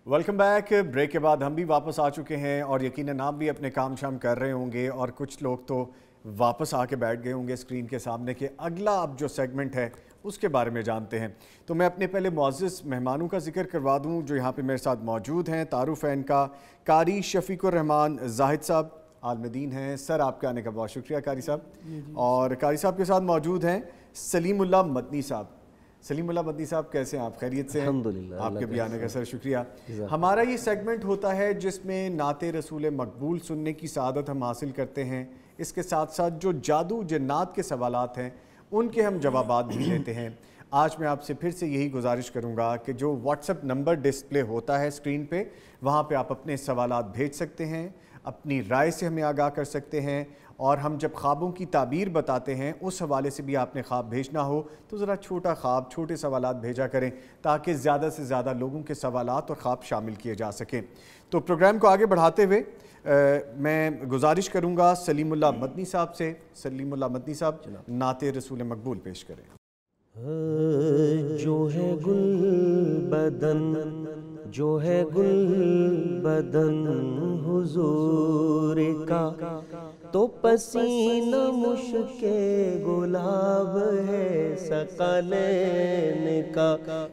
Welcome back. Break के बाद हम भी वापस आ चुके हैं और यकीनन आप भी अपने काम शाम कर रहे होंगे और कुछ लोग तो वापस आके बैठ गए होंगे स्क्रीन के सामने के अगला अब जो सेगमेंट है उसके बारे में जानते हैं। तो मैं अपने पहले मुअज़्ज़ज़ मेहमानों का जिक्र करवा दूं जो यहाँ पे मेरे साथ मौजूद हैं। तारुफ है इनका कारी शफीकुर रहमान जाहिद साहब आलमदीन हैं। सर आपके आने का बहुत शुक्रिया कारी साहब। और कारी साहब के साथ मौजूद हैं सलीमुल्लाह मदनी साहब। सलीमुल्लाह मदनी साहब कैसे हैं आप? खैरियत से हैं? अल्हम्दुलिल्लाह। आपके भी आने का सर शुक्रिया। हमारा ये सेगमेंट होता है जिसमें नाते रसूल मकबूल सुनने की सआदत हम हासिल करते हैं। इसके साथ साथ जो जादू जन्नात के सवालात हैं उनके हम जवाबात भी लेते हैं। आज मैं आपसे फिर से यही गुजारिश करूंगा कि जो व्हाट्सएप नंबर डिस्प्ले होता है स्क्रीन पे, वहाँ पे आप अपने सवालात भेज सकते हैं, अपनी राय से हमें आगाह कर सकते हैं। और हम जब ख्वाबों की ताबीर बताते हैं उस हवाले से भी आपने ख्वाब भेजना हो तो ज़रा छोटा ख्वाब, छोटे सवालात भेजा करें ताकि ज़्यादा से ज़्यादा लोगों के सवालात और ख्वाब शामिल किए जा सकें। तो प्रोग्राम को आगे बढ़ाते हुए मैं गुजारिश करूँगा सलीमुल्लाह मदनी साहब से। सलीमुल्लाह मदनी साहब नाते रसूल मकबूल पेश करें। जो है गुल बदन, जो है गुल बदन हुजूर का, तो पसीना मुश्के गुलाब है सकलैन का,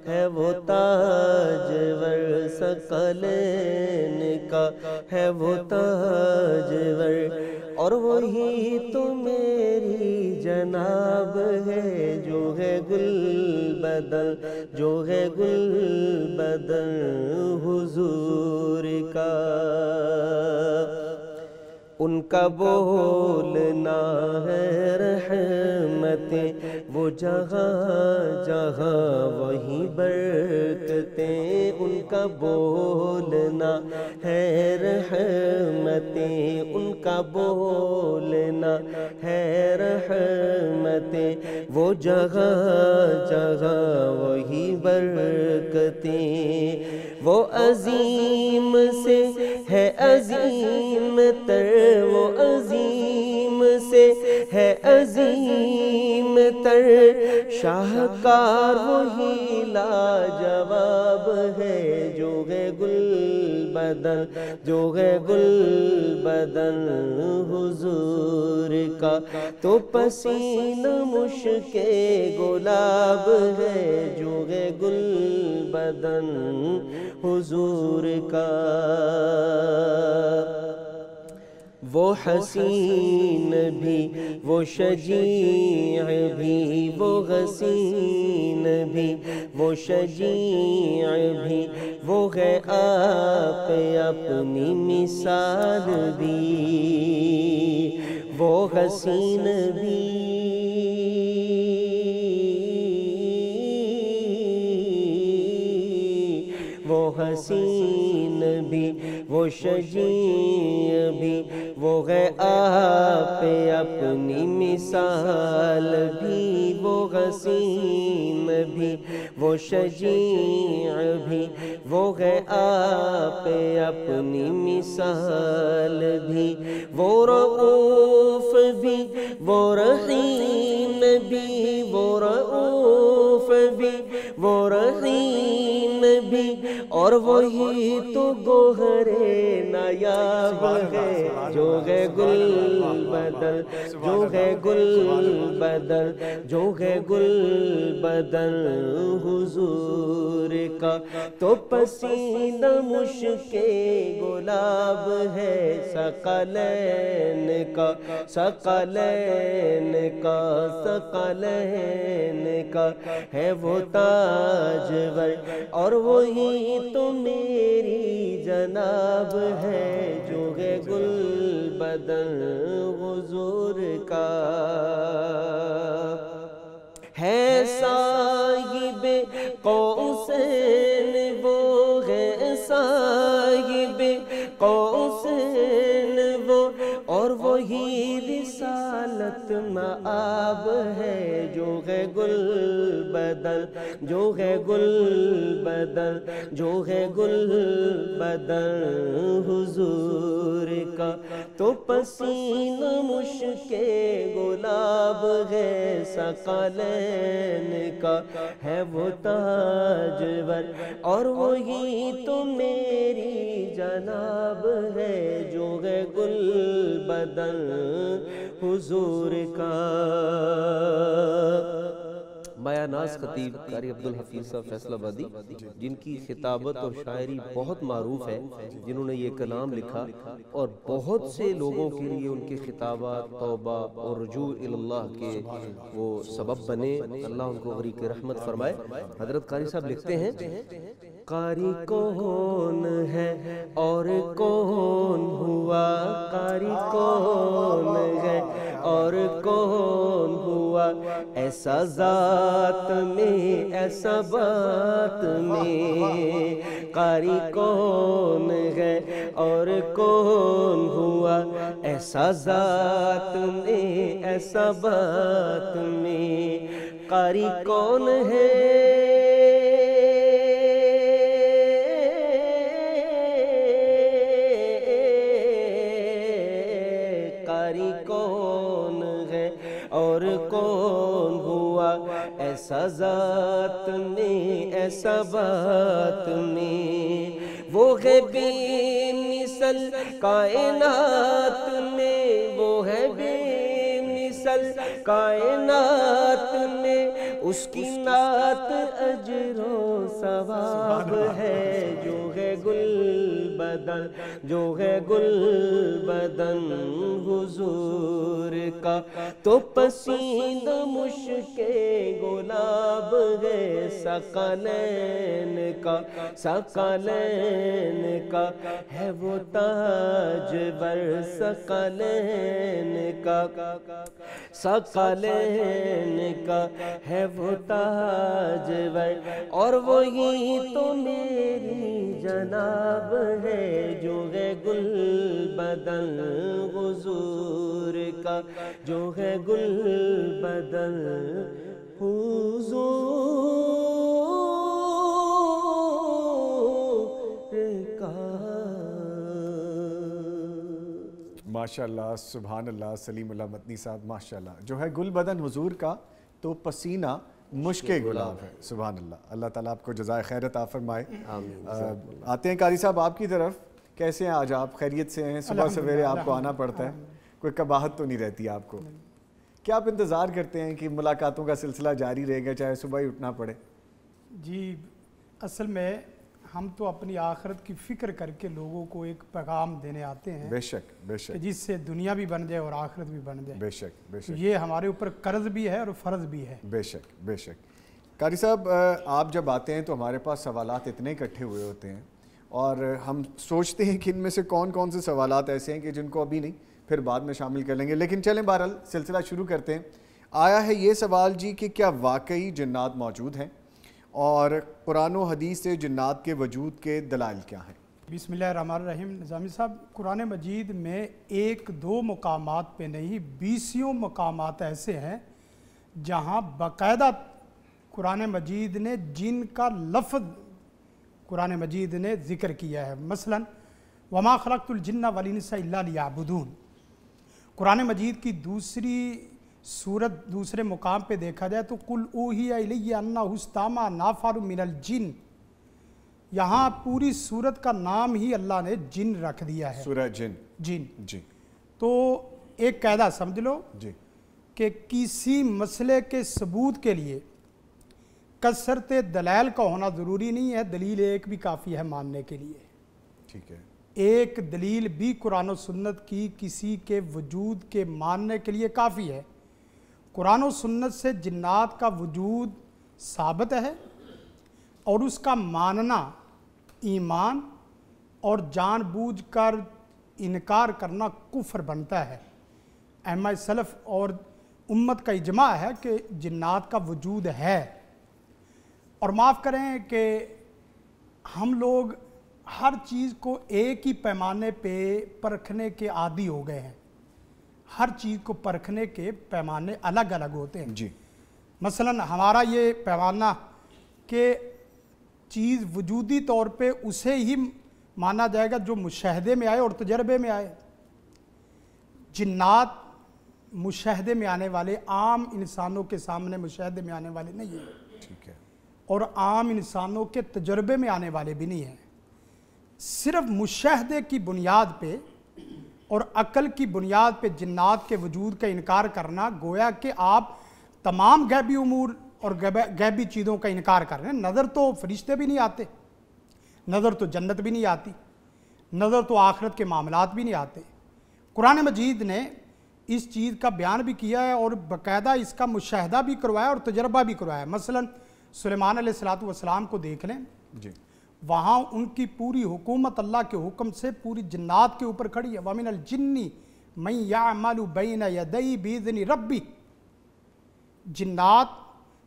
है वो ताजवर सकलैन का, है वो ताजवर। और वही तो मेरी जनाब है जो है गुल बदन, जो है गुल बदन हुजूर का। उनका बोलना है रहमतें, वो जहाँ जहाँ वहीं बरकतें। उनका बोलना है रहमतें, उनका बोलना है रहमतें, वो जहाँ जहाँ वहीं बरकतें। वो अजीम से है अजीम तर, वो अजीम से है अजीम तर, शाहकार वही लाजवाब है जो है गुल बदन, जो है गुल बदन हुजूर का। तो पसीना मुश्के गुलाब है जो है गुल बदन हुजूर का। वो हसीन भी, वो शजीअ भी, वो हसीन भी, वो शजीअ भी, वो है आप अपनी मिसाल भी। वो हसीन भी, वो हसीन भी, वो शजीअ भी, वो है आप अपनी मिसाल भी। वो हसीन भी, वो शजीअ भी, वो है आप अपनी मिसाल भी। वो रऊफ भी, वो रहीम भी, वो रऊफ भी, वो रहीम भी, और वही तो गोहरे नायाब है जो है गुल बदल, जो है गुल बदल, जो है गुल बदल हुजूर का। तो पसीना मुश्के गुलाब है सकलैन का, सकलैन का, सकलैन का, है वो ताजवर। और वही तो मेरी जनाब है जो है गुल बदन हुजूर का। है साहिबे कौसैन, वो है साहिबे कौसैन वो, और वही रिसालत मआब है जो है गुल बदल, जो है गुल बदल, जो है गुल बदल हुजूर का। तो पसीना मुश्के गुलाब है सकलैन का, है वो ताजवर। और वही तो मेरे जनाब है जो है गुल बदन हुजूर का। माया नाज खतीब कारी अब्दुल हफीज साहब फैसलाबादी, जिनकी खिताबत और शायरी बहुत मारूफ है, जिन्होंने ये कलाम लिखा और बहुत से लोगों के लिए उनके खिताबात तौबा और रुजू इल्लाह के वो सबब बने। अल्लाह उनको गरीक रहमत फरमाए। हजरत कारी साहब लिखते हैं, कारी कौन है और कौन हुआ, कारी कौन है और कौन हुआ, ऐसा जात में ऐसा बात में, कारी कौन है और कौन हुआ, ऐसा जात में ऐसा बात में, कारी कौन है और कौन हुआ, ऐसा जात में ऐसा बात में, वो है बेमिसल कायनात में, वो है बेमिसल कायनात में, उसकी नात अजरो सवाब है, जो है गुल बदन, जो है गुल बदन हुजूर का, तो पसीना मुश्के गुलाब है सकलैन का, सकलैन का है वो ताज बर सकलैन का, सकलैन का है वो ताज बर, और वही तो मेरी जनाब है, जो है गुल बदन हुजूर का, जो है गुल बदन हुजूर का। माशाअल्लाह, सुभान अल्लाह। सलीमुल्लाह मदनी साहब माशाअल्लाह, जो है गुल बदन हुजूर का तो पसीना मुश्के गुलाब है। सुभान अल्लाह। अल्लाह ताला आपको जज़ाए खैर अता फरमाए। आते हैं कारी साहब आपकी तरफ। कैसे हैं आज आप? खैरियत से हैं? सुबह सवेरे आपको आना पड़ता है, कोई कबाहत तो नहीं रहती आपको? क्या आप इंतज़ार करते हैं कि मुलाकातों का सिलसिला जारी रहेगा चाहे सुबह ही उठना पड़े? जी, असल में हम तो अपनी आखिरत की फ़िक्र करके लोगों को एक पैगाम देने आते हैं, बेशक बेशक, जिससे दुनिया भी बन जाए और आखिरत भी बन जाए। बेशक बेशक, ये हमारे ऊपर कर्ज भी है और फ़र्ज़ भी है। बेशक बेशक। कारी साहब, आप जब आते हैं तो हमारे पास सवालात इतने इकट्ठे हुए होते हैं और हम सोचते हैं कि इनमें से कौन कौन से सवालात ऐसे हैं कि जिनको अभी नहीं फिर बाद में शामिल कर लेंगे, लेकिन चलें बहरहाल सिलसिला शुरू करते हैं। आया है ये सवाल जी कि क्या वाकई जन्नात मौजूद हैं और कुरान व हदीस से जन्नात के वजूद के दलाइल क्या हैं? बिस्मिल्लाहिर्रहमानिर्रहीम। निज़ामी साहब, कुरान मजीद में एक दो मकामात पे नहीं 20 मकामात ऐसे हैं जहाँ बाकायदा कुरान मजीद ने जिन का लफ्ज़ कुरान मजीद ने ज़िक्र किया है। मसलन वमा खलक़तुल जिन्ना वल इंसा इल्ला लियअबुदून, कुरान मजीद की दूसरी सूरत दूसरे मुकाम पे देखा जाए तो कुल ऊहिया इलैया अन्नहु इस्तमा नाफरु मिनल जिन, यहाँ पूरी सूरत का नाम ही अल्लाह ने जिन रख दिया है, सूरह जिन। जिन जी। तो एक कायदा समझ लो जी कि किसी मसले के सबूत के लिए कसरत दलाइल का होना ज़रूरी नहीं है, दलील एक भी काफ़ी है मानने के लिए। ठीक है, एक दलील भी कुरान और सुन्नत की किसी के वजूद के मानने के लिए काफ़ी है। कुरान और सुन्नत से जिन्नात का वजूद साबित है और उसका मानना ईमान और जानबूझकर इनकार करना कुफ्र बनता है। अहम सलफ़ और उम्मत का इजमा है कि जिन्नात का वजूद है। और माफ़ करें कि हम लोग हर चीज़ को एक ही पैमाने पे परखने के आदी हो गए हैं। हर चीज़ को परखने के पैमाने अलग अलग होते हैं जी। मसलन हमारा ये पैमाना कि चीज़ वजूदी तौर पे उसे ही माना जाएगा जो मुशाहदे में आए और तजर्बे में आए। जिन्नात मुशाहदे में आने वाले, आम इंसानों के सामने मुशाहदे में आने वाले नहीं है। ठीक है, और आम इंसानों के तजर्बे में आने वाले भी नहीं हैं। सिर्फ मुशाहदे की बुनियाद पे और अकल की बुनियाद पे जिन्नात के वजूद का इनकार करना, गोया कि आप तमाम गैबी उमूर और गैबी चीज़ों का इनकार कर रहे हैं। नज़र तो फरिश्ते भी नहीं आते, नज़र तो जन्नत भी नहीं आती, नज़र तो आखिरत के मामलात भी नहीं आते। कुरान मजीद ने इस चीज़ का बयान भी किया है और बाकायदा इसका मुशाहदा भी करवाया और तजर्बा भी करवाया। मसलन सुलेमान अलैहिस्सलातु वस्सलाम को देख लें जी, वहाँ उनकी पूरी हुकूमत अल्लाह के हुक्म से पूरी जिन्नात के ऊपर खड़ी है। वमिनल जिन्नी मैं यामलु बैन यदै बिइज़्नि रब्बी। जिन्नात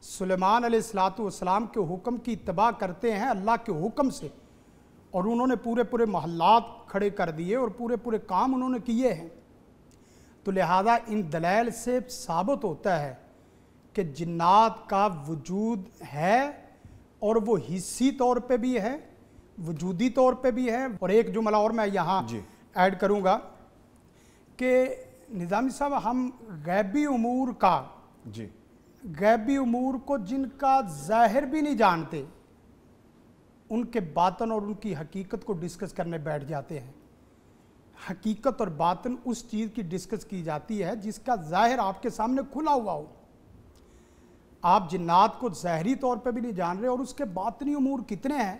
सुलेमान अलैहिस्सलातु वस्सलाम के हुक्म की इत्तबा करते हैं अल्लाह के हुक्म से, और उन्होंने पूरे पूरे महल्लात खड़े कर दिए और पूरे पूरे काम उन्होंने किए हैं। तो लिहाजा इन दलाइल से साबित होता है कि जिन्नात का वजूद है और वो हिस्सी तौर पे भी है, वजूदी तौर पे भी है। और एक जुमला और मैं यहाँ ऐड करूँगा कि निज़ामी साहब, हम गैबी उमूर का जी, गैबी उमूर को जिनका ज़ाहिर भी नहीं जानते, उनके बातन और उनकी हकीकत को डिस्कस करने बैठ जाते हैं। हकीकत और बातन उस चीज़ की डिस्कस की जाती है जिसका ज़ाहिर आपके सामने खुला हुआ हो। आप जिन्नात को ज़ाहरी तौर पे भी नहीं जान रहे और उसके बातनी उमूर कितने हैं।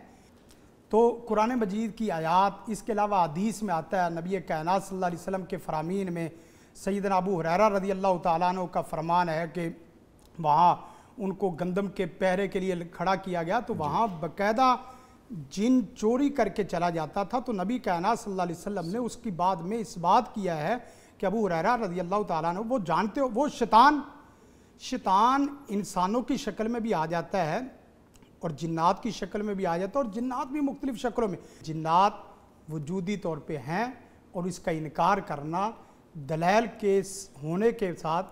तो कुरान मजीद की आयात, इसके अलावा हदीस में आता है, नबी कायनात सल्लल्लाहु अलैहि वसल्लम के फ़रामीन में सैयदना अबू हुरैरा रज़ी अल्लाह तआला अन्हु का फरमान है कि वहाँ उनको गंदम के पहरे के लिए खड़ा किया गया, तो वहाँ बाकायदा जिन चोरी करके चला जाता था। तो नबी कायनात सल्लल्लाहु अलैहि वसल्लम ने उसकी बाद में इस बात किया है कि अबू हुरैरा रज़ी अल्लाह तआला अन्हु, वो जानते हो, वो शैतान इंसानों की शक्ल में भी आ जाता है और जिन्नात की शक्ल में भी आ जाता है, और जिन्नात भी मुख्तलिफ शक्लों में। जिन्नात वजूदी तौर पे हैं और इसका इनकार करना दलाइल के होने के साथ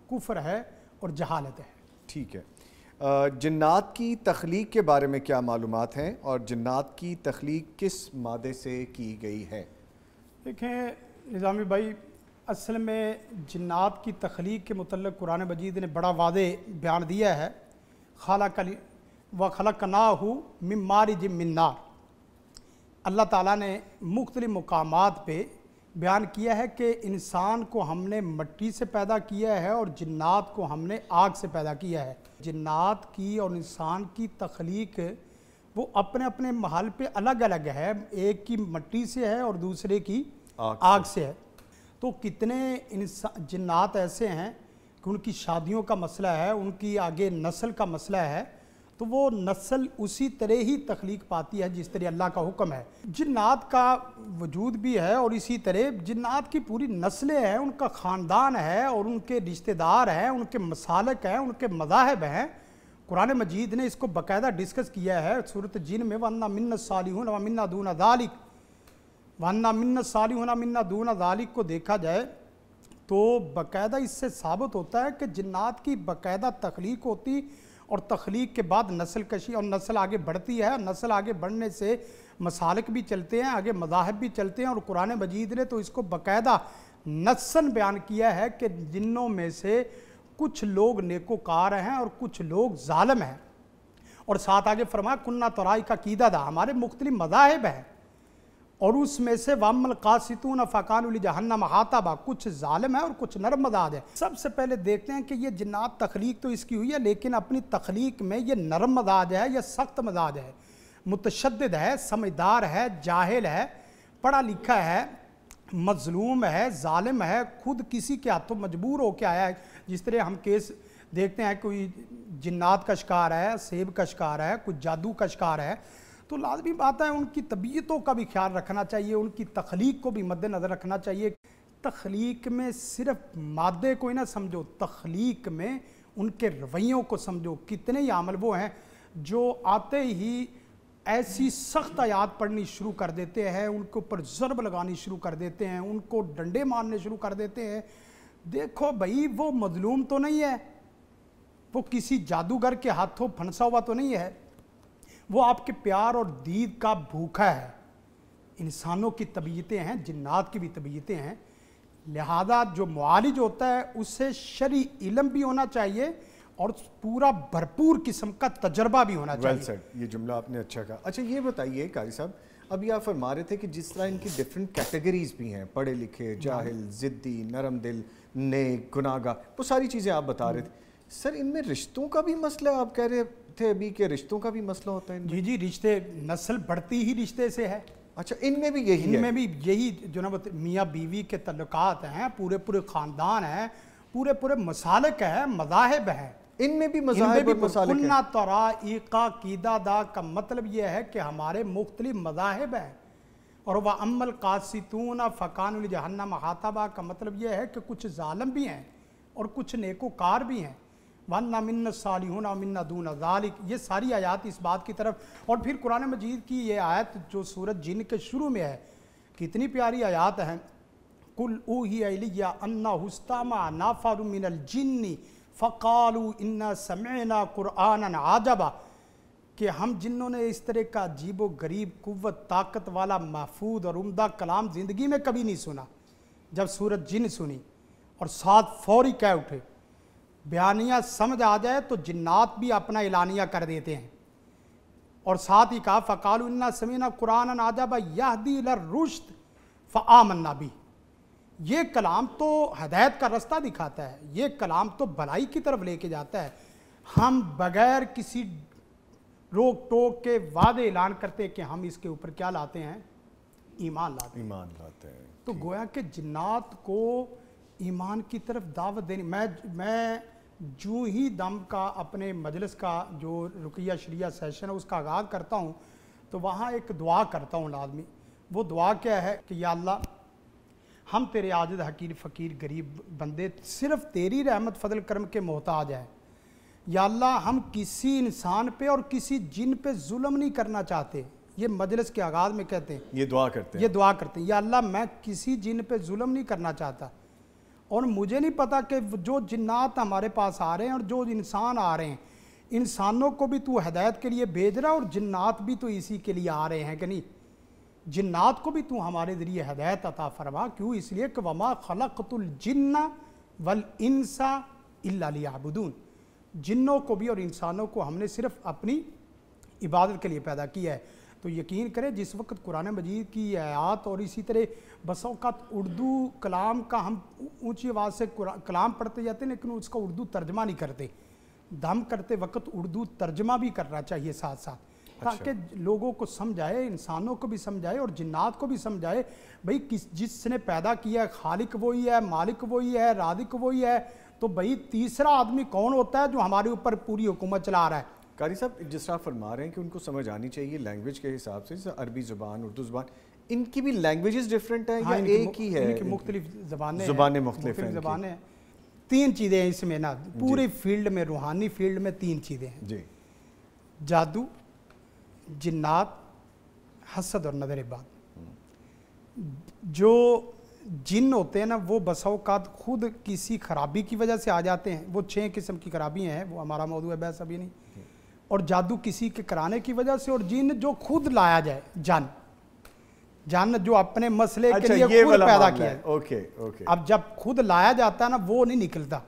कुफ्र है और जहालत है। ठीक है, जिन्नात की तख्लीक के बारे में क्या मालूमात हैं और जिन्नात की तख्लीक किस मादे से की गई है? देखें निज़ामी भाई, असल में जिन्नात की तख्लीक के मुतल्लिक़ कुरान मजीद ने बड़ा वादे बयान दिया है। खलक़नाहु मिन मारिजिम मिन नार। अल्लाह ताला ने मुख्तलिफ़ मुकामात पे बयान किया है कि इंसान को हमने मिट्टी से पैदा किया है और जिन्नात को हमने आग से पैदा किया है। जिन्नात की और इंसान की तख्लीक वो अपने अपने महल पे अलग अलग है, एक की मिट्टी से है और दूसरे की आग से है। तो कितने जिन्नात ऐसे हैं कि उनकी शादियों का मसला है, उनकी आगे नस्ल का मसला है, तो वो नस्ल उसी तरह ही तख्लीक पाती है जिस तरह अल्लाह का हुक्म है। जिन्नात का वजूद भी है और इसी तरह जिन्नात की पूरी नस्लें हैं, उनका ख़ानदान है और उनके रिश्तेदार हैं, उनके मसालक हैं, उनके मज़ाहब हैं। कुरान मजीद ने इसको बाकायदा डिस्कस किया है सूरत जिन में, वन्ना मिन्ना सालिहून व मिन्ना दूना ज़ालिक। वन्ना मिन्ना सालिहून व मिन्ना दूना ज़ालिक को देखा जाए तो बाकायदा इससे साबित होता है कि जिन्नात की बाकायदा तख्लीक होती और तख्लीक के बाद नस्ल कशी, और नस्ल आगे बढ़ती है। नस्ल आगे बढ़ने से मसालिक भी चलते हैं, आगे मज़ाहिब भी चलते हैं। और कुरान मजीद ने तो इसको बाकायदा नस्सन बयान किया है कि जिन्नों में से कुछ लोग नेकोकार हैं और कुछ लोग ज़ालिम हैं। और साथ आगे फरमाया कुन्ना तराई का कीदा दा, हमारे मुख्तलिफ मज़ाहिब हैं और उसमें से वामल कासितून फ़कानुल जहन्नम हाताबा, कुछ जालिम है और कुछ नरम मजाज है। सबसे पहले देखते हैं कि ये जिन्नात तख्लीक तो इसकी हुई है, लेकिन अपनी तख्लीक में ये नरम मजाज है या सख्त मजाज है, मुतशद्दिद है, समझदार है, जाहिल है, पढ़ा लिखा है, मजलूम है, जालिम है, खुद किसी के हाथों मजबूर होकर आया है। जिस तरह हम केस देखते हैं, कोई जिन्नात का शिकार है, सेब का शिकार है, कुछ जादू का शिकार है, तो लाजमी बात है उनकी तबीयतों का भी ख्याल रखना चाहिए, उनकी तख्लीक को भी मद्देनज़र रखना चाहिए। तख्लीक में सिर्फ मादे को ही ना समझो, तख्लीक में उनके रवैयों को समझो। कितने ही आमल वो हैं जो आते ही ऐसी सख्त आयात पढ़नी शुरू कर देते हैं, उनके ऊपर ज़रब लगानी शुरू कर देते हैं, उनको डंडे मारने शुरू कर देते हैं। देखो भाई, वो मजलूम तो नहीं है, वो किसी जादूगर के हाथों फंसा हुआ तो नहीं है, वो आपके प्यार और दीद का भूखा है। इंसानों की तबीयतें हैं, जिन्नात की भी तबीयतें हैं। लिहाजा जो मुआलिज होता है उससे शरई इल्म भी होना चाहिए और पूरा भरपूर किस्म का तजर्बा भी होना चाहिए। वेल सेड, ये जुमला आपने अच्छा कहा। अच्छा ये बताइए कारी साहब, अभी आप फरमा रहे थे कि जिस तरह इनकी डिफरेंट कैटेगरीज भी हैं, पढ़े लिखे, जाहिल, ज़िद्दी, नरम दिल, नेक, गुनाहगार, वो सारी चीज़ें आप बता रहे थे। सर इनमें रिश्तों का भी मसला, आप कह रहे थे अभी के रिश्तों का भी मसला होता है? जी जी, रिश्ते, नस्ल बढ़ती ही रिश्ते से है। अच्छा, इनमें भी यही है? इनमें भी यही जो ना मियाँ बीवी के तल्लुकात हैं, पूरे पूरे ख़ानदान हैं, पूरे पूरे मसालिक है, मज़ाहिब है, इनमें भी मज़ाहिब और मसालिक हैं। तराइक़ा कीदादा का मतलब यह है कि हमारे मुख्तलिफ मज़ाहिब हैं। और वह अम्मल कासितून फ़कानुल जहन्नम हातबा का मतलब यह है कि कुछ जालिम भी हैं और कुछ नेकोकार भी हैं। वन्ना मिन्न सालिहून मिन्ना दून ज़ालिक, ये सारी आयत इस बात की तरफ। और फिर कुरान मजीद की ये आयत जो सूरत जिन के शुरू में है, कितनी प्यारी आयत है। कुल ऊहिया इलैया अन्नहु इस्तमा नफ़रु मिनल जिन्नि फ़क़ालू इन्ना समिअना क़ुरआनन आजबा, कि हम जिन्नों ने इस तरह का अजीबो गरीब, कुव्वत, ताकत वाला, महफूज और उम्दा कलाम ज़िंदगी में कभी नहीं सुना। जब सूरत जिन सुनी और साथ फौरी कह उठे, बयानिया समझ आ जाए तो जिन्नात भी अपना एलानिया कर देते हैं। और साथ ही कहा फ़क़ालू इन्ना समिअना क़ुरआनन आजबा यहदी इला रुश्द फ़आमन्ना बिही, ये कलाम तो हदायत का रास्ता दिखाता है, ये कलाम तो भलाई की तरफ लेके जाता है। हम बगैर किसी रोक टोक के वादे ऐलान करते कि हम इसके ऊपर क्या लाते हैं, ईमान लाते हैं। तो गोया के जिन्नात को ईमान की तरफ दावत देनी। मैं जो ही दम का अपने मजलिस का जो रुकिया शरिया सेशन है उसका आगाज़ करता हूँ तो वहाँ एक दुआ करता हूँ लाजमी। वो दुआ क्या है कि या अल्लाह, हम तेरे आजिज़ हकीर फ़कीर गरीब बंदे सिर्फ़ तेरी रहमत फ़ज़ल करम के मोहताज हैं। या अल्लाह, हम किसी इंसान पे और किसी जिन पे जुल्म नहीं करना चाहते। ये मजलिस के आगाज़ में कहते हैं, ये दुआ करते हैं, या अल्लाह मैं किसी जिन पे जुल्म नहीं करना चाहता। और मुझे नहीं पता कि जो जिन्नात हमारे पास आ रहे हैं और जो इंसान आ रहे हैं, इंसानों को भी तू हिदायत के लिए भेज रहा है और जिन्नात भी तो इसी के लिए आ रहे हैं कि नहीं। जिन्नात को भी तू हमारे ज़रिए हिदायत अता फरमा। क्यों? इसलिए कि वमा खलक़तुल जिन्ना वल इंसा इल्ला लियअबुदून, जिन्नों को भी और इंसानों को हमने सिर्फ अपनी इबादत के लिए पैदा किया है। तो यकीन करें जिस वक्त कुरान मजीद की आयत और इसी तरह बसों का उर्दू कलाम का हम ऊंची आवाज़ से कलाम पढ़ते जाते हैं लेकिन उसका उर्दू तर्जमा नहीं करते। दम करते वक्त उर्दू तर्जमा भी करना चाहिए साथ साथ, ताकि लोगों को समझाए, इंसानों को भी समझाए और जिन्नात को भी समझाए भाई जिसने पैदा किया है खालिक वही है, मालिक वही है, राज़िक वही है। तो भाई तीसरा आदमी कौन होता है जो हमारे ऊपर पूरी हुकूमत चला रहा है? कारी साहब, जिस तरह फरमा रहे हैं कि उनको समझ आनी चाहिए लैंग्वेज के हिसाब से, जैसे अरबी ज़ुबान, उर्दू ज़ुबान, इनकी भी लैंग्वेजेस डिफरेंट हैं या एक ही है? इनकी मुख्तलिफ ज़बानें मुख्तलिफ ज़बानें। तीन चीज़ें हैं इसमें ना, पूरे फील्ड में, रूहानी फील्ड में तीन चीज़ें हैं जी: जादू, जिन्नात, हसद और नज़र बात। जो जिन होते हैं ना वो बसौकात खुद किसी खराबी की वजह से आ जाते हैं। वो 6 किस्म की खराबियाँ हैं, वो हमारा मौजूद है बहस अभी नहीं। और जादू किसी के कराने की वजह से, और जिन जो खुद लाया जाए, जान जो अपने मसले के लिए खुद पैदा किया है। ओके। अब जब खुद लाया जाता है ना वो नहीं निकलता,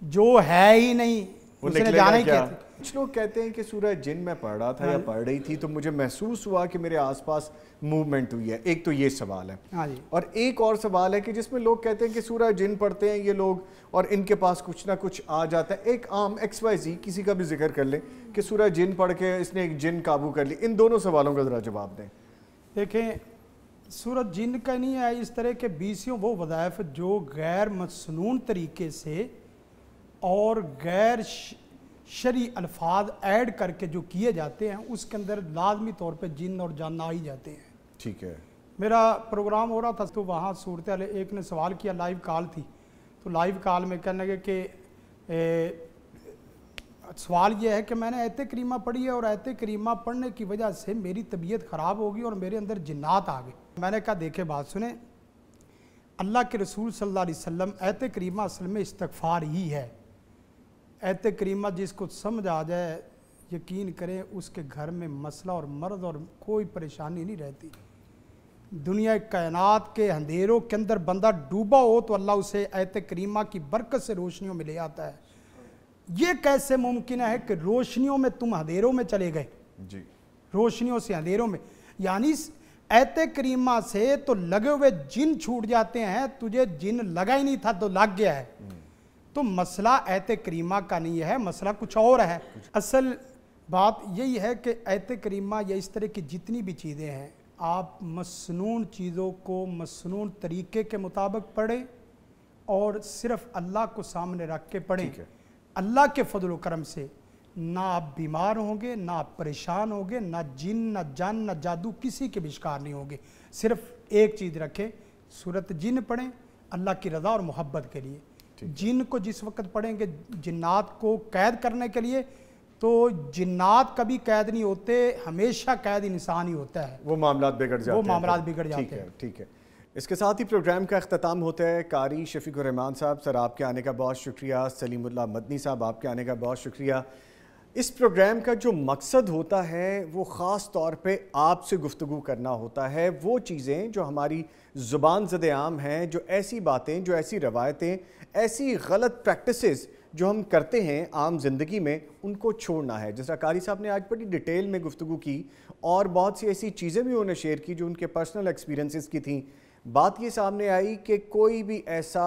जो है ही नहीं उसने जाना ही क्या। कुछ लोग कहते हैं कि सूरह जिन में पढ़ रहा था या पढ़ रही थी तो मुझे महसूस हुआ कि मेरे आसपास मूवमेंट हुई है। एक तो ये सवाल है। हाँ जी। और एक और सवाल है कि जिसमें लोग कहते हैं कि सूरह जिन पढ़ते हैं ये लोग और इनके पास कुछ ना कुछ आ जाता है। एक आम XYZ किसी का भी जिक्र कर ले कि सूरह जिन पढ़ के इसने एक जिन काबू कर ली। इन दोनों सवालों का ज़रा जवाब दें। देखें, सूरत जिन का नहीं है, इस तरह के 20 वो वज़ाइफ जो गैर मसनून तरीके से और गैर शरी अल्फाज ऐड करके जो किए जाते हैं उसके अंदर लाजमी तौर पे जिन और जान आ ही जाते हैं। ठीक है। मेरा प्रोग्राम हो रहा था तो वहाँ सूरत एक ने सवाल किया, लाइव कॉल थी, तो लाइव कॉल में कहने लगे कि सवाल ये है कि मैंने आयत करीमा पढ़ी है और आयत करीमा पढ़ने की वजह से मेरी तबीयत ख़राब होगी और मेरे अंदर जिन्नात आ गए। मैंने कहा देखे बात सुने, अल्लाह के रसूल सल्लल्लाहु अलैहि वसल्लम आयत करीमा असल में इस्तग़फ़ार ही है। आयत करीमा जिसको समझ आ जाए यकीन करें उसके घर में मसला और मर्द और कोई परेशानी नहीं रहती। दुनिया कायनात के अंधेरों के अंदर बंदा डूबा हो तो अल्लाह उसे आयत करीमा की बरकत से रोशनियों में ले आता है। ये कैसे मुमकिन है कि रोशनियों में तुम अंधेरों में चले गए जी, रोशनियों से अंधेरों में। यानी ऐत करीमा से तो लगे हुए जिन छूट जाते हैं, तुझे जिन लगा ही नहीं था तो लग गया है। तो मसला ऐत करीमा का नहीं है, मसला कुछ और है। असल बात यही है कि ऐत करीमा या इस तरह की जितनी भी चीज़ें हैं, आप मसनून चीज़ों को मसनून तरीके के मुताबिक पढ़ें और सिर्फ अल्लाह को सामने रख के पढ़ें। अल्लाह के फजल व करम से ना आप बीमार होंगे, ना आप परेशान होंगे, ना जिन, ना जान, ना जादू किसी के भी शिकार नहीं होंगे। सिर्फ एक चीज़ रखें, सूरत जिन पढ़ें अल्लाह की रज़ा और मोहब्बत के लिए। जिन को जिस वक्त पढ़ेंगे जिन्नात को कैद करने के लिए, तो जिन्नात कभी कैद नहीं होते, हमेशा कैद इंसान ही होता है। वो मामलात बिगड़ जाते हैं, वो मामलात बिगड़ जाते हैं। ठीक है। इसके साथ ही प्रोग्राम का अख्ताम होता है। कारी शफीकुर रहमान साहब, सर आपके आने का बहुत शुक्रिया। सलीमुल्लाह मदनी साहब, आपके आने का बहुत शुक्रिया। इस प्रोग्राम का जो मकसद होता है वो ख़ास तौर पे आपसे गुफ्तगू करना होता है। वो चीज़ें जो हमारी ज़ुबान ज़द आम हैं, जो ऐसी बातें, जो ऐसी रवायतें, ऐसी गलत प्रैक्टिसेस जो हम करते हैं आम ज़िंदगी में, उनको छोड़ना है। जैसा कारी साहब ने आज बड़ी डिटेल में गुफ्तगू की और बहुत सी ऐसी चीज़ें भी उन्होंने शेयर की जो उनके पर्सनल एक्सपीरियंसेस की थी। बात ये सामने आई कि कोई भी ऐसा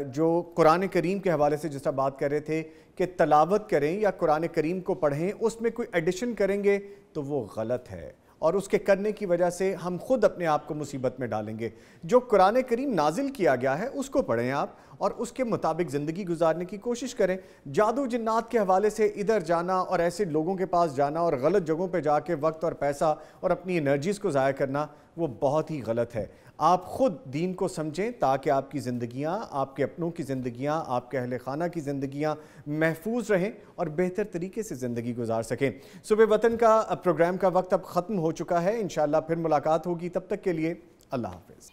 जो कुरान करीम के हवाले से जैसा बात कर रहे थे कि तलावत करें या कुरान करीम को पढ़ें, उसमें कोई एडिशन करेंगे तो वो गलत है और उसके करने की वजह से हम खुद अपने आप को मुसीबत में डालेंगे। जो कुरान करीम नाजिल किया गया है उसको पढ़ें आप और उसके मुताबिक ज़िंदगी गुजारने की कोशिश करें। जादू जिन्नात के हवाले से इधर जाना और ऐसे लोगों के पास जाना और गलत जगहों पे जाके वक्त और पैसा और अपनी एनर्जीज़ को ज़ाया करना, वो बहुत ही गलत है। आप ख़ुद दीन को समझें ताकि आपकी ज़िंदगियाँ, आपके अपनों की ज़िंदगियाँ, आपके अहले खाना की ज़िंदगियाँ महफूज रहें और बेहतर तरीके से ज़िंदगी गुजार सकें। सुबह वतन का प्रोग्राम का वक्त अब ख़त्म हो चुका है। इंशाअल्लाह फिर मुलाकात होगी, तब तक के लिए अल्लाह हाफ़िज़।